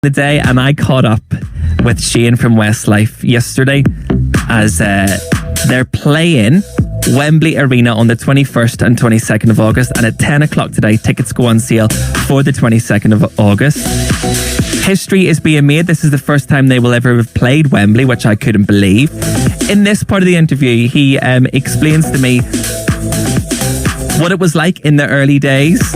the day, and I caught up with Shane from Westlife yesterday as they're playing Wembley Arena on the 21st and 22nd of August, and at 10 o'clock today tickets go on sale for the 22nd of August. History is being made. This is the first time they will ever have played Wembley, which I couldn't believe. In this part of the interview, he explains to me what it was like in the early days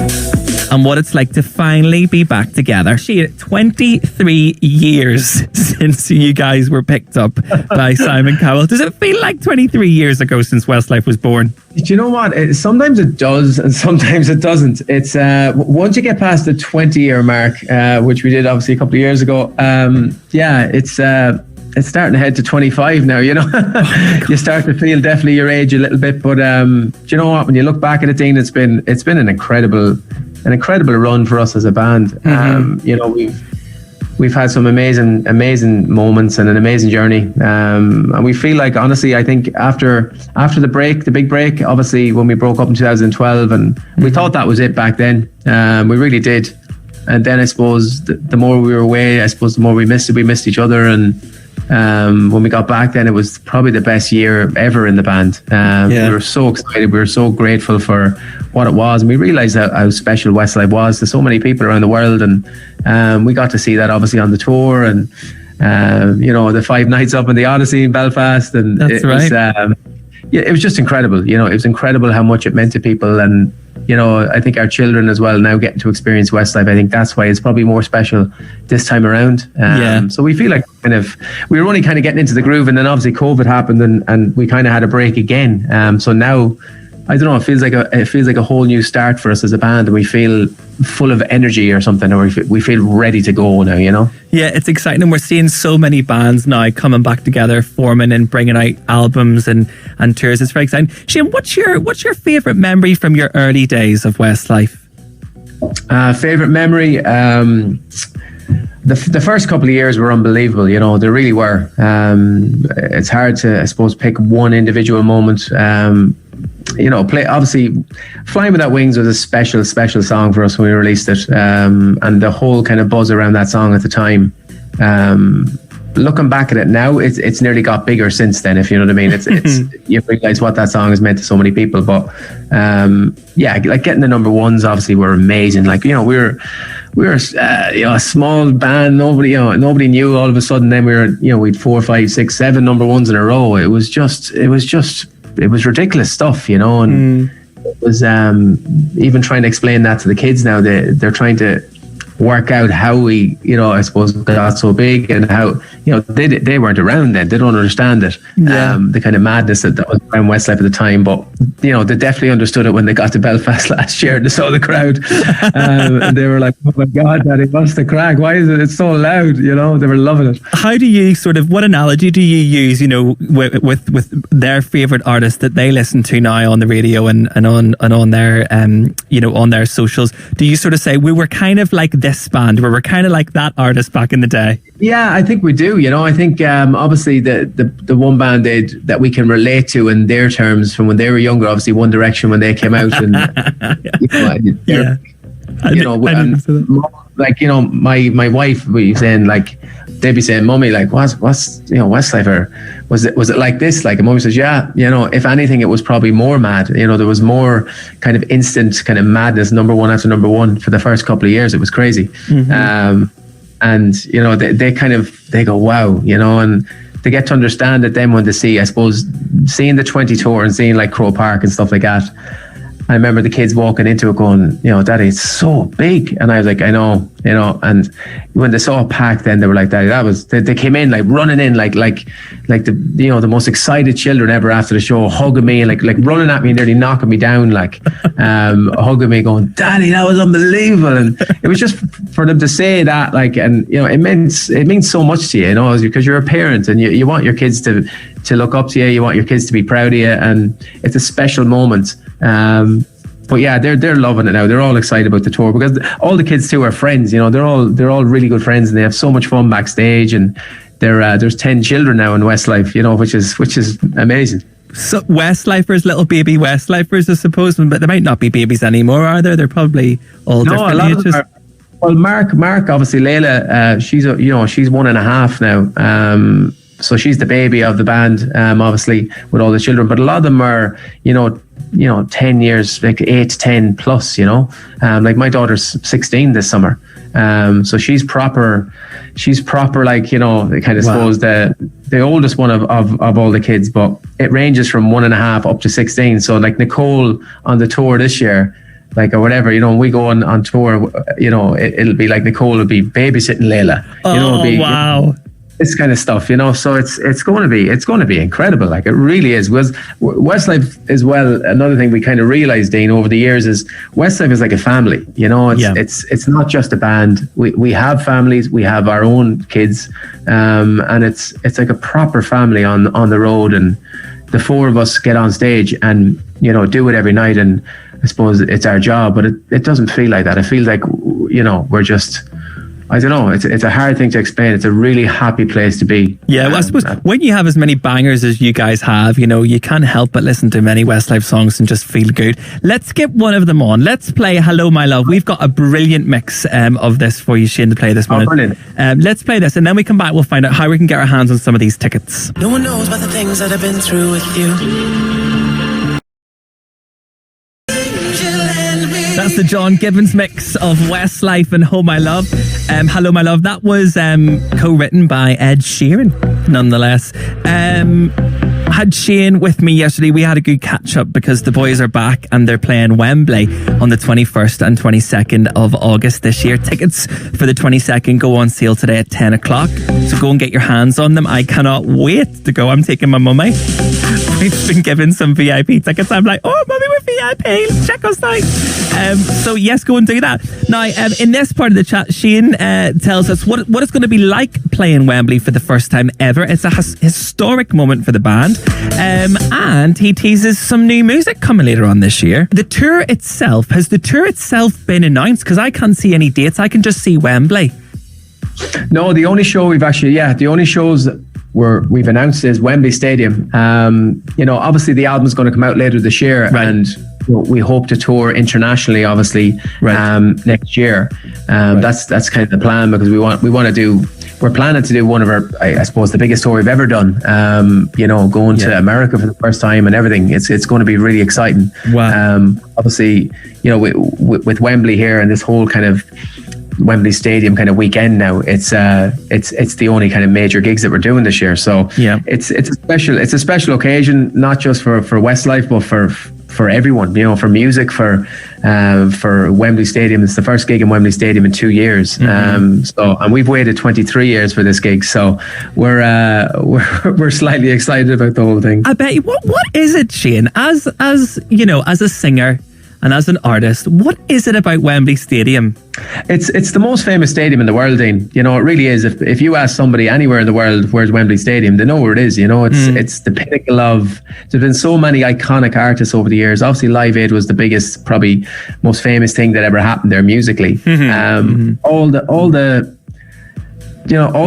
and what it's like to finally be back together. 23 years since you guys were picked up by Simon Cowell. Does it feel like 23 years ago since Westlife was born? Do you know what? Sometimes it does and sometimes it doesn't. It's once you get past the 20-year mark, which we did obviously a couple of years ago, it's starting to head to 25 now, you know. You start to feel definitely your age a little bit, but do you know what? When you look back at it, Dean, it's been an incredible run for us as a band. Mm-hmm. You know, we've had some amazing moments and an amazing journey. And we feel like, honestly, I think after the big break, obviously when we broke up in 2012, and we thought that was it back then. We really did. And then I suppose the more we were away, I suppose the more we missed each other. And when we got back, then it was probably the best year ever in the band. We were so excited, we were so grateful for what it was, and we realized how special Westlife was to so many people around the world. And we got to see that obviously on the tour, and you know, the 5 nights up in the Odyssey in Belfast, and it was just incredible. You know, it was incredible how much it meant to people. And you know, I think our children as well now getting to experience Westlife. I think that's why it's probably more special this time around. So we feel like we were only kind of getting into the groove, and then obviously COVID happened, and we kind of had a break again. So now, I don't know, it feels like a whole new start for us as a band, and we feel full of energy or something, or we feel ready to go now, you know? Yeah, it's exciting, and we're seeing so many bands now coming back together, forming and bringing out albums and tours. It's very exciting. Shane, what's your favourite memory from your early days of Westlife? Favourite memory? The first couple of years were unbelievable, you know, they really were. It's hard to, I suppose, pick one individual moment. You know, obviously Flying Without Wings was a special song for us when we released it, and the whole kind of buzz around that song at the time. Looking back at it now, it's nearly got bigger since then, if you know what I mean. It's you realise what that song has meant to so many people. But yeah, like getting the number ones obviously were amazing. Like, you know, we were you know, a small band, nobody knew. All of a sudden then we'd 4, 5, 6, 7 number ones in a row. It was ridiculous stuff, you know. And it was even trying to explain that to the kids now. They're trying to work out how we, you know, I suppose got so big, and how, you know, they weren't around then. They don't understand it. The kind of madness that was around Westlife at the time. But, you know, they definitely understood it when they got to Belfast last year and they saw the crowd. And they were like, oh my God, Daddy, what's the crack? Why is it's so loud? You know, they were loving it. How do you what analogy do you use, you know, with their favourite artists that they listen to now on the radio and on their you know, on their socials? Do you sort of say we were kind of like this band, where we're kind of like that artist back in the day? Yeah, I think we do. You know, I think obviously the one band that we can relate to in their terms from when they were younger, obviously One Direction when they came out, and like, you know, my wife would be saying, like, they'd be saying, "Mummy, like, what's you know, Westlife, or was it like this?" Like, and Mummy says, "Yeah, you know, if anything, it was probably more mad. You know, there was more kind of instant kind of madness, number one after number one for the first couple of years. It was crazy." And you know, they go, wow, you know, and they get to understand it then when they see, I suppose, seeing the 20 tour and seeing like Crow Park and stuff like that. I remember the kids walking into it going, you know, "Daddy, it's so big." And I was like, "I know, you know." And when they saw it packed, then they were like, "Daddy, they came in like running in like the, you know, the most excited children ever after the show, hugging me and like running at me and nearly knocking me down, like hugging me, going, "Daddy, that was unbelievable." And it was just for them to say that, like, and you know, it means so much to you, you know, because you're a parent and you want your kids to look up to you, you want your kids to be proud of you, and it's a special moment. But yeah, they're loving it now. They're all excited about the tour because all the kids too are friends. You know, they're all really good friends, and they have so much fun backstage. And there's 10 children now in Westlife, you know, which is amazing. So Westlifers, little baby Westlifers, I suppose, but they might not be babies anymore, are there? They're probably all different ages. Well, Mark, obviously, Layla, she's 1.5 now. So she's the baby of the band, obviously, with all the children. But a lot of them are, 10 years, like 8 to 10 plus, like my daughter's 16 this summer. So she's proper, like, kind of suppose the oldest one of all the kids, but it ranges from 1.5 up to 16. So like Nicole on the tour this year, like, or whatever, when we go on tour, it'll be like Nicole will be babysitting Layla. Wow. This kind of stuff, so it's going to be incredible. Like, it really is. Westlife as well. Another thing we kind of realized, Dean, over the years is Westlife is like a family. It's not just a band. We have families. We have our own kids, and it's like a proper family on the road. And the four of us get on stage and do it every night. And I suppose it's our job, but it doesn't feel like that. It feels like we're just. I don't know. It's a hard thing to explain. It's a really happy place to be. Yeah, well, I suppose when you have as many bangers as you guys have, you can't help but listen to many Westlife songs and just feel good. Let's get one of them on. Let's play Hello My Love. We've got a brilliant mix of this for you, Shane, to play this morning. Brilliant. Let's play this, and then we come back. We'll find out how we can get our hands on some of these tickets. No one knows about the things that I've been through with you. That's the John Gibbons mix of Westlife and Oh My Love. Hello My Love. That was co-written by Ed Sheeran, nonetheless. Had Shane with me yesterday. We had a good catch up because the boys are back and they're playing Wembley on the 21st and 22nd of August this year. Tickets for the 22nd go on sale today at 10 o'clock. So go and get your hands on them. I cannot wait to go. I'm taking my mummy. We've been given some VIP tickets. I'm like, oh, mummy, we're VIP. Check us out. So yes, go and do that. Now, in this part of the chat, Shane tells us what it's going to be like playing Wembley for the first time ever. It's a historic moment for the band. And he teases some new music coming later on this year. Has the tour itself been announced? Because I can't see any dates. I can just see Wembley. No, the only show the only shows we've announced is Wembley Stadium. Obviously the album's going to come out later this year, right. And we hope to tour internationally, obviously, right. Next year. Right. That's kind of the plan, because we're planning to do one of our, I suppose, the biggest tour we've ever done. Going to America for the first time and everything. It's going to be really exciting. Wow. Obviously, with Wembley here and this whole kind of Wembley Stadium kind of weekend now, it's the only kind of major gigs that we're doing this year. So yeah, it's a special occasion, not just for Westlife, but for everyone, for music, for Wembley Stadium. It's the first gig in Wembley Stadium in 2 years. Mm-hmm. And we've waited 23 years for this gig. So we're slightly excited about the whole thing. I bet you. What is it, Shane? As a singer and as an artist, what is it about Wembley Stadium? It's the most famous stadium in the world, Dean. It really is. If you ask somebody anywhere in the world where's Wembley Stadium, they know where it is. It's the pinnacle of. There's been so many iconic artists over the years. Obviously, Live Aid was the biggest, probably most famous thing that ever happened there musically. Mm-hmm. All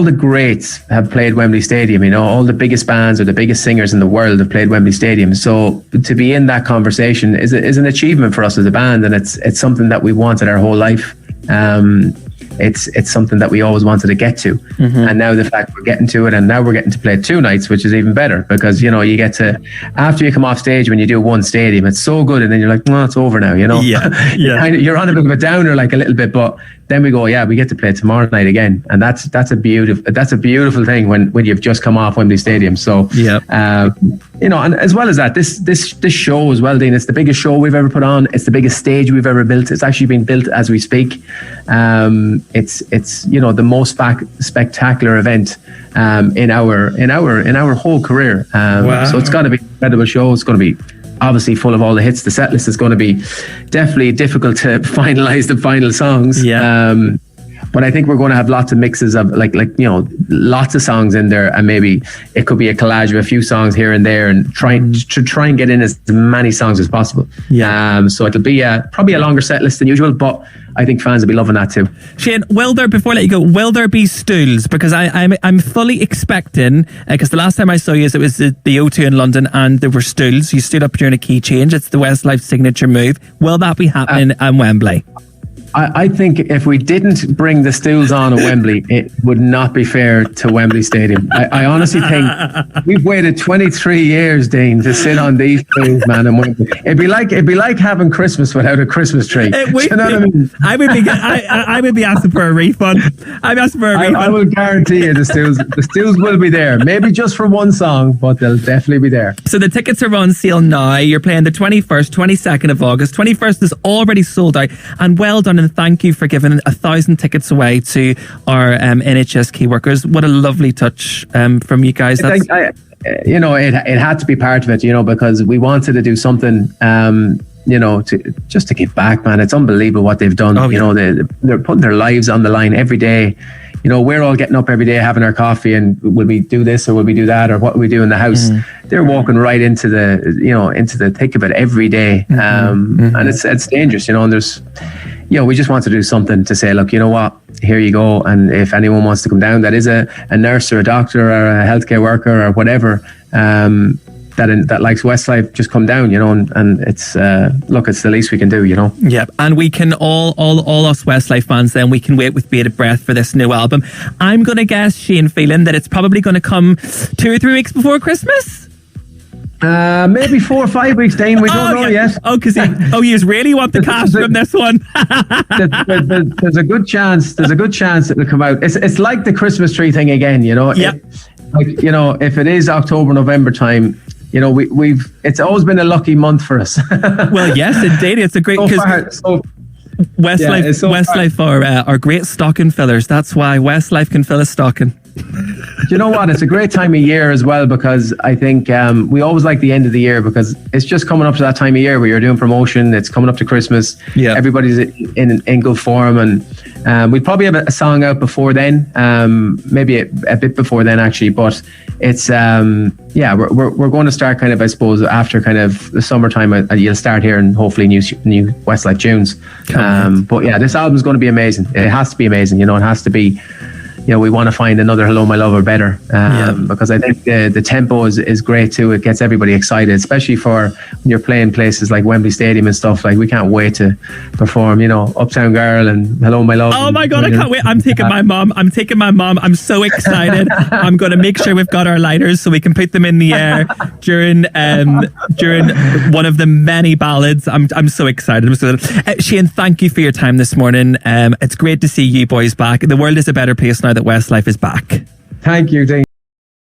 the greats have played Wembley Stadium. All the biggest bands or the biggest singers in the world have played Wembley Stadium. So to be in that conversation is an achievement for us as a band, and it's something that we wanted our whole life. It's something that we always wanted to get to, and now the fact we're getting to it, and now we're getting to play 2 nights, which is even better, because you get to, after you come off stage, when you do one stadium, it's so good, and then you're like, no, it's over now. You're on a bit of a downer, like a little bit, but then we go, we get to play tomorrow night again, and that's a beautiful thing when you've just come off Wembley Stadium. So and as well as that, this show as well, Dean, it's the biggest show we've ever put on. It's the biggest stage we've ever built. It's actually been built as we speak. It's the most spectacular event in our whole career. Wow. So it's going to be an incredible show. It's going to be obviously full of all the hits. The set list is going to be definitely difficult to finalize the final songs. But I think we're going to have lots of mixes of lots of songs in there, and maybe it could be a collage of a few songs here and there, and try and get in as many songs as possible. So it'll be probably a longer set list than usual, but I think fans will be loving that too. Shane, before I let you go, will there be stools? Because I'm fully expecting, because the last time I saw you, it was the O2 in London, and there were stools. You stood up during a key change. It's the Westlife signature move. Will that be happening at Wembley? I think if we didn't bring the stools on at Wembley, it would not be fair to Wembley Stadium. I honestly think we've waited 23 years, Dean, to sit on these stools, man. And Wembley. It'd be like having Christmas without a Christmas tree. It would, you know what I mean? I would be asking for a refund. I'm asking for a refund. I will guarantee you the stools will be there. Maybe just for one song, but they'll definitely be there. So the tickets are on sale now. You're playing the 21st, 22nd of August. 21st is already sold out. And well done, and thank you for giving 1,000 tickets away to our NHS key workers. What a lovely touch from you guys. It had to be part of it, because we wanted to do something, to give back, man. It's unbelievable what they've done. Oh, yeah. They're putting their lives on the line every day. We're all getting up every day, having our coffee, and will we do this or will we do that, or what will we do in the house? They're walking right into the thick of it every day. And it's dangerous, and there's, we just want to do something to say, look, you know what, here you go. And if anyone wants to come down, that is a nurse or a doctor or a healthcare worker or whatever, that likes Westlife, just come down, and it's it's the least we can do, Yeah, and we can all us Westlife fans then, we can wait with bated breath for this new album. I'm going to guess, Shane Filan, that it's probably going to come 2 or 3 weeks before Christmas. Maybe 4 or 5 weeks, Dane. We don't know yet. Oh, because you really want the cash from this one. There's a good chance. There's a good chance it'll come out. It's like the Christmas tree thing again. Yeah. If it is October, November time, it's always been a lucky month for us. Well, yes, indeed. It's a great Westlife are great stocking fillers. That's why Westlife can fill a stocking. Do you know what? It's a great time of year as well, because I think we always like the end of the year, because it's just coming up to that time of year where you're doing promotion. It's coming up to Christmas. Yeah, everybody's in good form, and we'd probably have a song out before then, maybe a bit before then actually. But it's we're going to start kind of, I suppose, after kind of the summertime. You'll start hearing hopefully new Westlife tunes. But yeah, this album is going to be amazing. It has to be amazing. It has to be. We want to find another Hello My Love or better, because I think the tempo is great too. It gets everybody excited, especially for when you're playing places like Wembley Stadium and stuff. Like, we can't wait to perform, Uptown Girl and Hello My Love. Oh my God, I can't wait. I'm taking my mom. I'm so excited. I'm going to make sure we've got our lighters so we can put them in the air during one of the many ballads. I'm so excited. Shane, thank you for your time this morning. It's great to see you boys back. The world is a better place now that Westlife is back. Thank you, Dean.